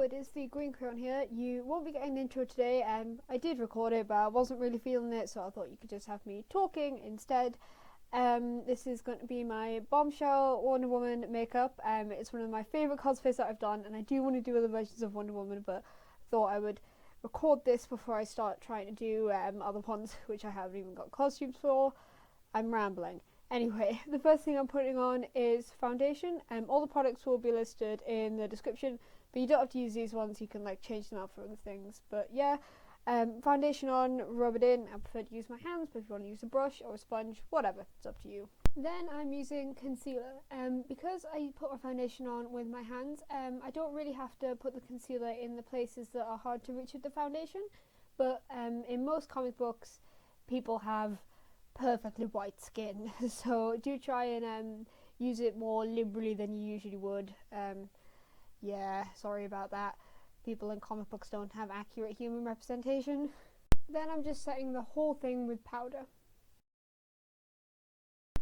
it is the green crayon here. You won't be getting an intro today. I did record it, but I wasn't really feeling it, so I thought you could just have me talking instead. This is going to be my Bombshell Wonder Woman makeup. It's one of my favourite cosplays that I've done, and I do want to do other versions of Wonder Woman, but thought I would record this before I start trying to do other ones, which I haven't even got costumes for. I'm rambling. Anyway, the first thing I'm putting on is foundation. All the products will be listed in the description, but you don't have to use these ones. You can like change them out for other things. But yeah, foundation on, rub it in. I prefer to use my hands, but if you want to use a brush or a sponge, whatever, it's up to you. Then I'm using concealer. Because I put my foundation on with my hands, I don't really have to put the concealer in the places that are hard to reach with the foundation. But in most comic books, people have perfectly white skin, so do try and use it more liberally than you usually would. Yeah, sorry about that. People in comic books don't have accurate human representation. Then I'm just setting the whole thing with powder.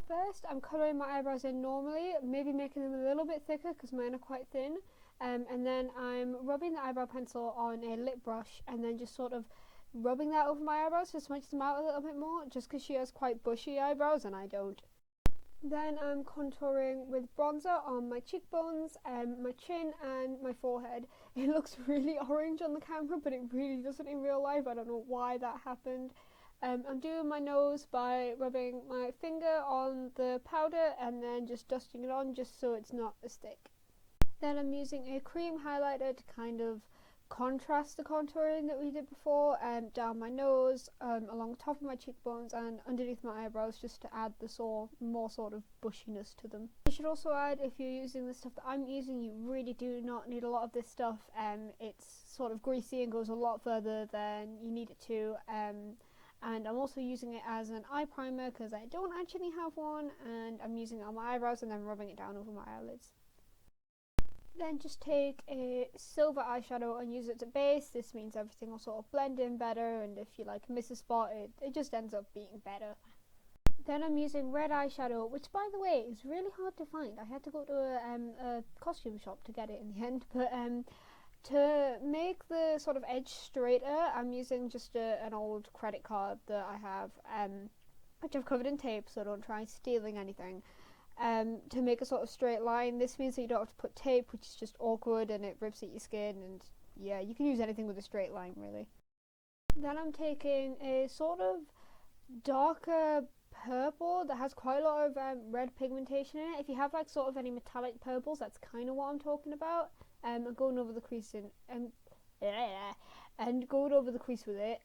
First, I'm colouring my eyebrows in normally, maybe making them a little bit thicker because mine are quite thin. And then I'm rubbing the eyebrow pencil on a lip brush and then just sort of rubbing that over my eyebrows to smudge them out a little bit more, just because she has quite bushy eyebrows and I don't. Then I'm contouring with bronzer on my cheekbones, my chin and my forehead. It looks really orange on the camera, but it really doesn't in real life. I don't know why that happened. I'm doing my nose by rubbing my finger on the powder and then just dusting it on just so it's not as thick. Then I'm using a cream highlighter to kind of contrast the contouring that we did before, down my nose, along the top of my cheekbones and underneath my eyebrows, just to add the more sort of bushiness to them. You should also add, if you're using the stuff that I'm using, you really do not need a lot of this stuff. It's sort of greasy and goes a lot further than you need it to. And I'm also using it as an eye primer because I don't actually have one, and I'm using it on my eyebrows and then rubbing it down over my eyelids. Then just take a silver eyeshadow and use it as a base. This means everything will sort of blend in better, and if you like miss a spot, it just ends up being better. Then I'm using red eyeshadow, which by the way is really hard to find. I had to go to a costume shop to get it in the end, but to make the sort of edge straighter, I'm using just an old credit card that I have, which I've covered in tape, so don't try stealing anything. To make a sort of straight line. This means that you don't have to put tape, which is just awkward and it rips at your skin, and yeah, you can use anything with a straight line really. Then I'm taking a sort of darker purple that has quite a lot of red pigmentation in it. If you have like sort of any metallic purples, that's kind of what I'm talking about. And going over the crease and going over the crease with it.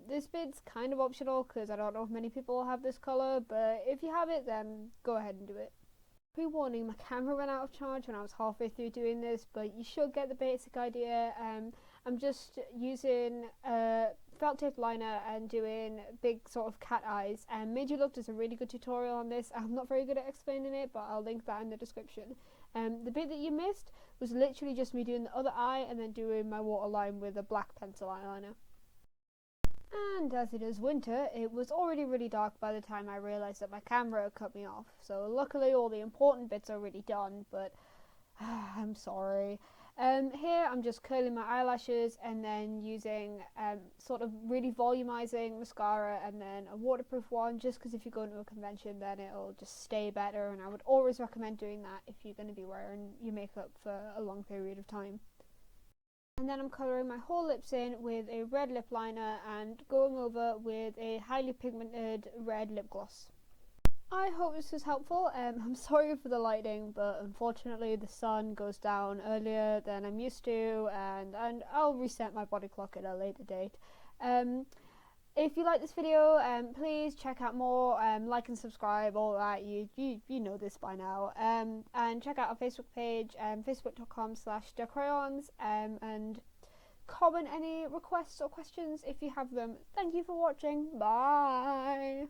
This bit's kind of optional because I don't know if many people have this colour, but if you have it, then go ahead and do it. Pre-warning, my camera ran out of charge when I was halfway through doing this, but you should get the basic idea. I'm just using felt tip liner and doing big sort of cat eyes, and Made You Look does a really good tutorial on this. I'm not very good at explaining it, but I'll link that in the description. The bit that you missed was literally just me doing the other eye and then doing my waterline with a black pencil eyeliner. And as it is winter, it was already really dark by the time I realised that my camera cut me off. So luckily all the important bits are already done, but I'm sorry. Here I'm just curling my eyelashes and then using sort of really volumizing mascara and then a waterproof one, just because if you go to a convention then it'll just stay better, and I would always recommend doing that if you're going to be wearing your makeup for a long period of time. And then I'm colouring my whole lips in with a red lip liner and going over with a highly pigmented red lip gloss. I hope this was helpful. I'm sorry for the lighting, but unfortunately the sun goes down earlier than I'm used to, and I'll reset my body clock at a later date. If you like this video, please check out more, like and subscribe, all that, you know this by now, and check out our Facebook page, facebook.com/decrayons, and comment any requests or questions if you have them. Thank you for watching, bye!